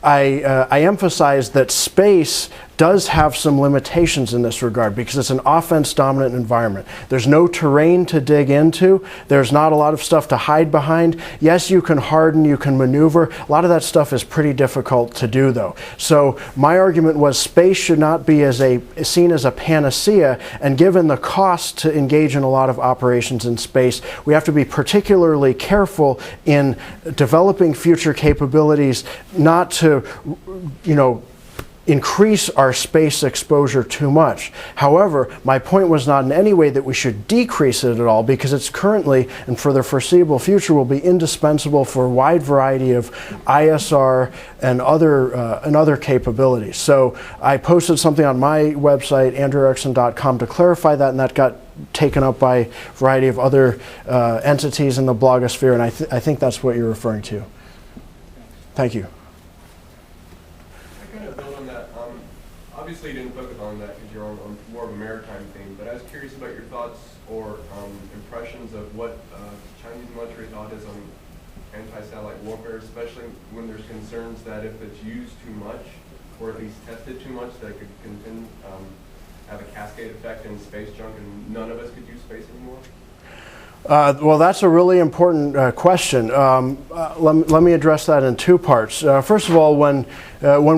B: I emphasize that space does have some limitations in this regard because it's an offense-dominant environment. There's no terrain to dig into. There's not a lot of stuff to hide behind. Yes, you can harden, you can maneuver. A lot of that stuff is pretty difficult to do, though. So my argument was space should not be seen as a panacea, and given the cost to engage in a lot of operations in space, we have to be particularly careful in developing future capabilities not to, increase our space exposure too much. However, my point was not in any way that we should decrease it at all, because it's currently and for the foreseeable future will be indispensable for a wide variety of ISR and other capabilities. So I posted something on my website, andrewerickson.com, to clarify that, and that got taken up by a variety of other entities in the blogosphere, and I think that's what you're referring to. Thank you.
E: Obviously you didn't focus on that because you're on more of a maritime theme, but I was curious about your thoughts or impressions of what Chinese military thought is on anti-satellite warfare, especially when there's concerns that if it's used too much, or at least tested too much, that it could have a cascade effect in space junk and none of us could use space anymore?
B: Well, that's a really important question. Let me address that in two parts. First of all, when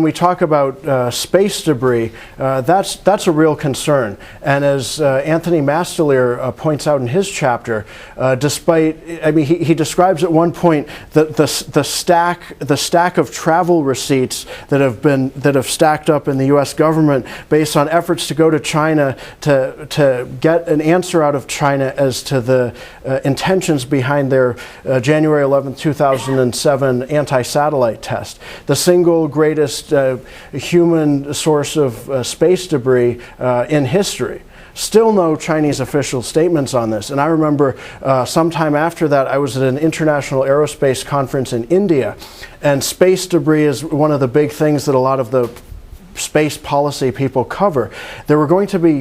B: we talk about space debris, that's a real concern. And as Anthony Mastelier points out in his chapter, he describes at one point that the stack of travel receipts that have stacked up in the U.S. government based on efforts to go to China to get an answer out of China as to the intentions behind their January 11, 2007 anti-satellite test. The single greatest human source of space debris in history. Still no Chinese official statements on this. And I remember sometime after that, I was at an international aerospace conference in India, and space debris is one of the big things that a lot of the space policy people cover. There were going to be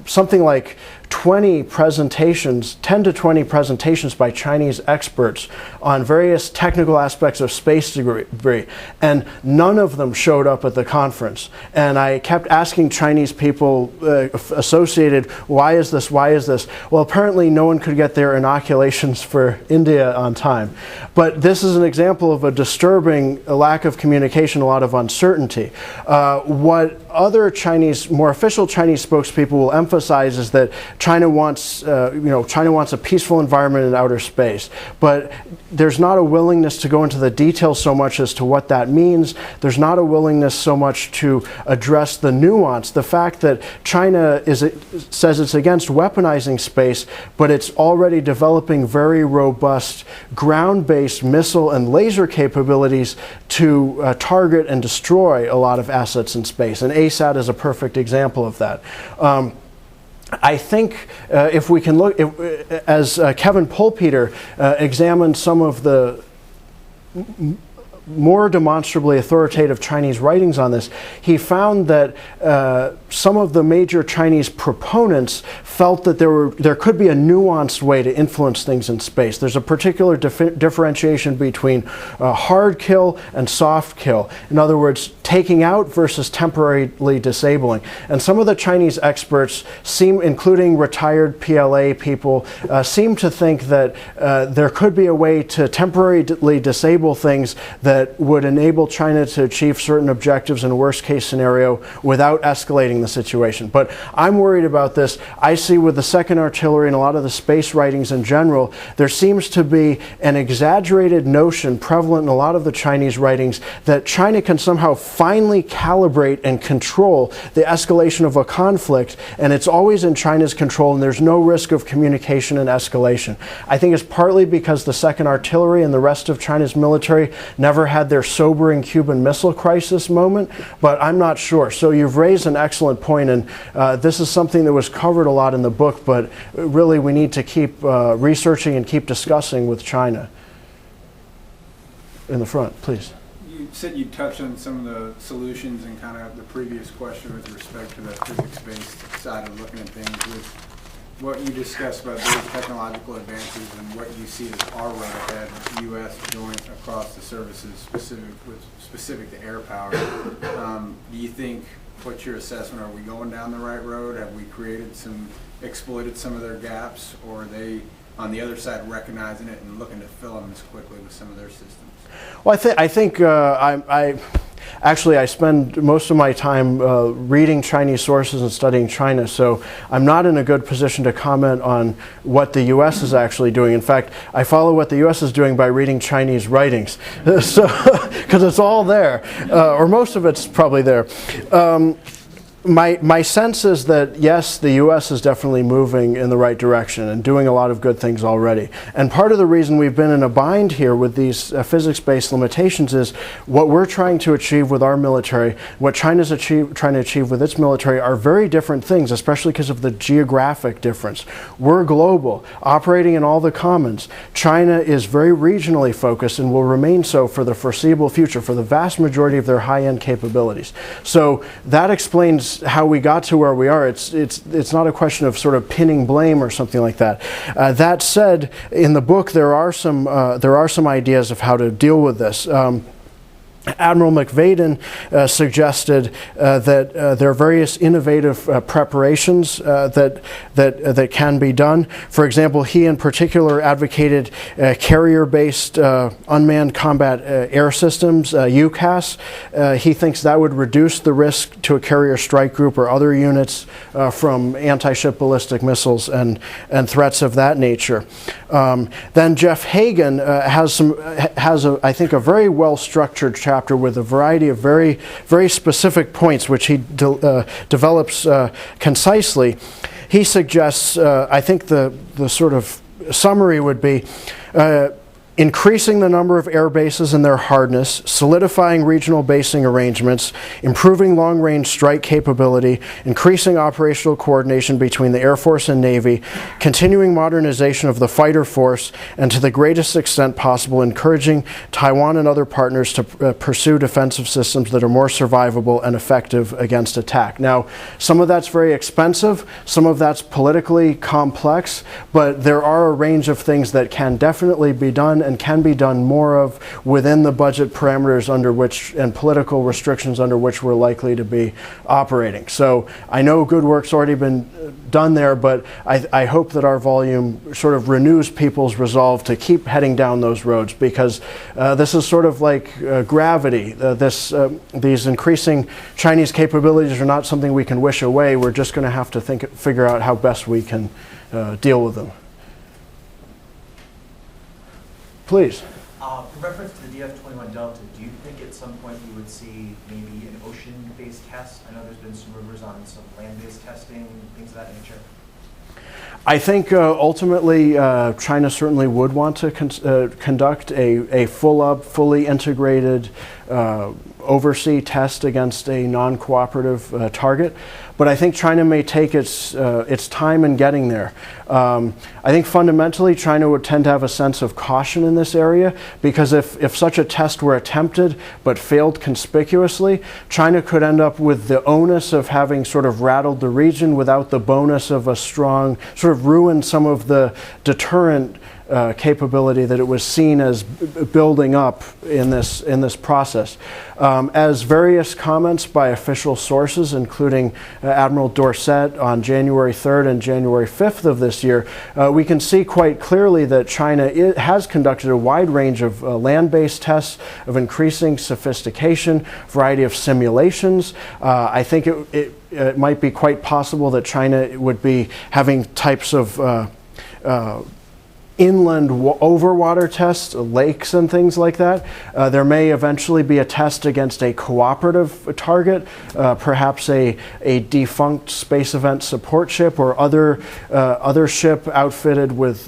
B: something like 10 to 20 presentations by Chinese experts on various technical aspects of space debris, and none of them showed up at the conference. And I kept asking Chinese people associated, why is this? Well, apparently no one could get their inoculations for India on time. But this is an example of a disturbing lack of communication, a lot of uncertainty. What other more official Chinese spokespeople will emphasize is that China wants a peaceful environment in outer space, but there's not a willingness to go into the details so much as to what that means. There's not a willingness so much to address the nuance, the fact that China says it's against weaponizing space, but it's already developing very robust ground-based missile and laser capabilities to target and destroy a lot of assets in space, and ASAT is a perfect example of that. I think if we can look, as Kevin Polpeter examined some of the more demonstrably authoritative Chinese writings on this, he found that some of the major Chinese proponents felt that there could be a nuanced way to influence things in space. There's a particular differentiation between hardkill and softkill. In other words, taking out versus temporarily disabling. And some of the Chinese experts including retired PLA people, seem to think that there could be a way to temporarily disable things that would enable China to achieve certain objectives in a worst case scenario without escalating the situation. But I'm worried about this. I see with the second artillery and a lot of the space writings in general, there seems to be an exaggerated notion prevalent in a lot of the Chinese writings that China can somehow finally calibrate and control the escalation of a conflict, and it's always in China's control and there's no risk of communication and escalation. I think it's partly because the second artillery and the rest of China's military never had their sobering Cuban Missile Crisis moment, but I'm not sure. So you've raised an excellent point, and this is something that was covered a lot in the book, but really we need to keep researching and keep discussing with China. In the front, please.
F: You said you touched on some of the solutions in kind of the previous question with respect to the physics-based side of looking at things. With what you discussed about those technological advances and what you see as our run ahead, U.S. joint across the services specific to air power, do you think, what's your assessment? Are we going down the right road? Have we exploited some of their gaps, or are they on the other side recognizing it and looking to fill them as quickly with some of their systems?
B: Well, I think I spend most of my time reading Chinese sources and studying China, so I'm not in a good position to comment on what the U.S. is actually doing. In fact, I follow what the U.S. is doing by reading Chinese writings, so because it's all there, or most of it's probably there. My sense is that, yes, the U.S. is definitely moving in the right direction and doing a lot of good things already. And part of the reason we've been in a bind here with these physics-based limitations is what we're trying to achieve with our military, what China's trying to achieve with its military are very different things, especially because of the geographic difference. We're global, operating in all the commons. China is very regionally focused and will remain so for the foreseeable future, for the vast majority of their high-end capabilities. So that explains how we got to where we are. It's not a question of sort of pinning blame or something like that. That said, in the book there are some ideas of how to deal with this. Admiral McVaden suggested that there are various innovative preparations that can be done. For example, he in particular advocated carrier-based unmanned combat air systems, UCAS. He thinks that would reduce the risk to a carrier strike group or other units from anti-ship ballistic missiles and threats of that nature. Then Jeff Hagan has I think a very well-structured chapter with a variety of very, very specific points which he develops concisely. He suggests, I think the sort of summary would be, increasing the number of air bases and their hardness, solidifying regional basing arrangements, improving long-range strike capability, increasing operational coordination between the Air Force and Navy, continuing modernization of the fighter force, and to the greatest extent possible, encouraging Taiwan and other partners to pursue defensive systems that are more survivable and effective against attack. Now, some of that's very expensive, some of that's politically complex, but there are a range of things that can definitely be done and can be done more of within the budget parameters under which and political restrictions under which we're likely to be operating. So I know good work's already been done there, but I hope that our volume sort of renews people's resolve to keep heading down those roads, because this is sort of like gravity. These increasing Chinese capabilities are not something we can wish away. We're just going to have to figure out how best we can deal with them. Please.
G: In reference to the DF-21 Delta, do you think at some point you would see maybe an ocean-based test? I know there's been some rumors on some land-based testing, things of that nature.
B: I think ultimately China certainly would want to conduct a fully integrated oversea test against a non-cooperative target. But I think China may take its time in getting there. I think fundamentally China would tend to have a sense of caution in this area, because if such a test were attempted but failed conspicuously, China could end up with the onus of having sort of rattled the region without the bonus of a strong, sort of ruin some of the deterrent capability that it was seen as building up in this process. As various comments by official sources, including Admiral Dorset on January 3rd and January 5th of this year, we can see quite clearly that China has conducted a wide range of land-based tests of increasing sophistication, variety of simulations. I think it might be quite possible that China would be having types of inland overwater tests, lakes and things like that. There may eventually be a test against a cooperative target, perhaps a defunct space event support ship or other ship outfitted with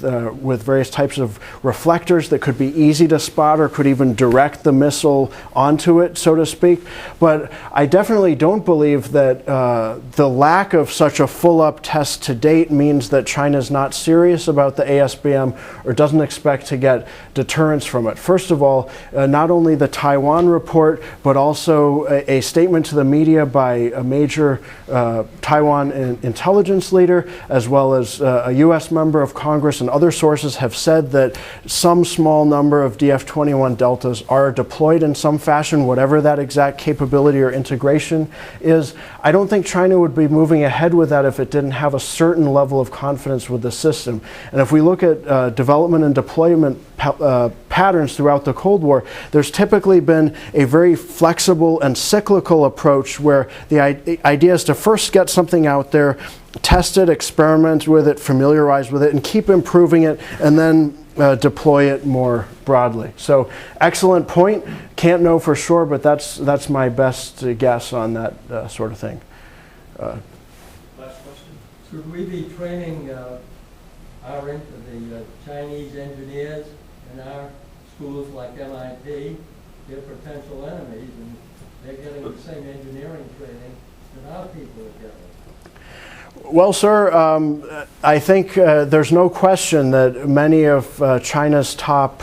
B: various types of reflectors that could be easy to spot or could even direct the missile onto it, so to speak. But I definitely don't believe that the lack of such a full-up test to date means that China's not serious about the ASBM or doesn't expect to get deterrence from it. First of all, not only the Taiwan report, but also a statement to the media by a major Taiwan intelligence leader, as well as a U.S. member of Congress, and other sources have said that some small number of DF-21 Deltas are deployed in some fashion, whatever that exact capability or integration is. I don't think China would be moving ahead with that if it didn't have a certain level of confidence with the system. And if we look at development and deployment patterns throughout the Cold War, there's typically been a very flexible and cyclical approach where the idea is to first get something out there, test it, experiment with it, familiarize with it, and keep improving it, and then deploy it more broadly. So excellent point. Can't know for sure, but that's my best guess on that sort of thing.
A: Last question.
H: Should we be training the Chinese engineers in our schools like MIT? They're potential enemies, and they're getting the same engineering training that our people are getting.
B: Well, sir, I think there's no question that many of China's top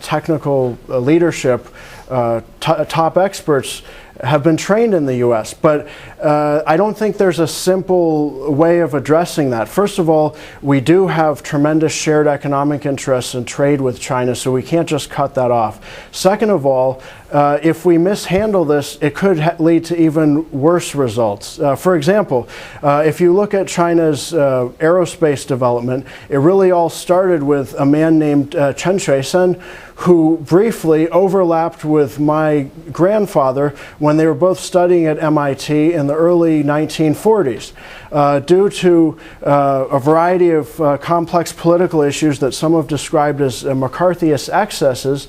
B: technical leadership, top experts, have been trained in the U.S., but I don't think there's a simple way of addressing that. First of all, we do have tremendous shared economic interests and trade with China, so we can't just cut that off. Second of all, if we mishandle this, it could lead to even worse results. For example, if you look at China's aerospace development, it really all started with a man named Chen Shui-sen, who briefly overlapped with my grandfather when they were both studying at MIT in the early 1940s. Due to a variety of complex political issues that some have described as McCarthyist excesses,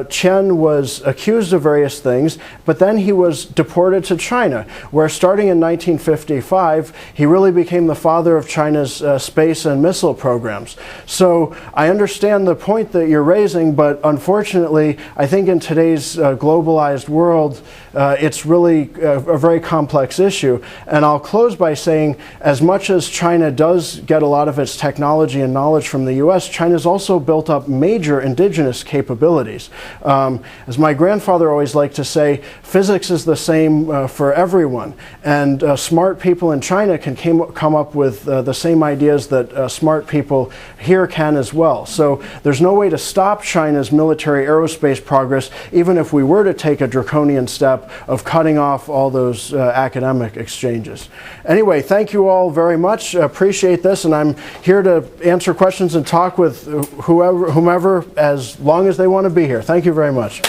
B: Chen was accused accused of various things, but then he was deported to China, where starting in 1955, he really became the father of China's space and missile programs. So I understand the point that you're raising, but unfortunately, I think in today's globalized world, it's really a very complex issue. And I'll close by saying, as much as China does get a lot of its technology and knowledge from the US, China's also built up major indigenous capabilities. As my grandfather always liked to say, physics is the same for everyone. And smart people in China can come up with the same ideas that smart people here can as well. So there's no way to stop China's military aerospace progress, even if we were to take a draconian step of cutting off all those academic exchanges. Anyway, thank you all very much. Appreciate this, and I'm here to answer questions and talk with whomever as long as they want to be here. Thank you very much.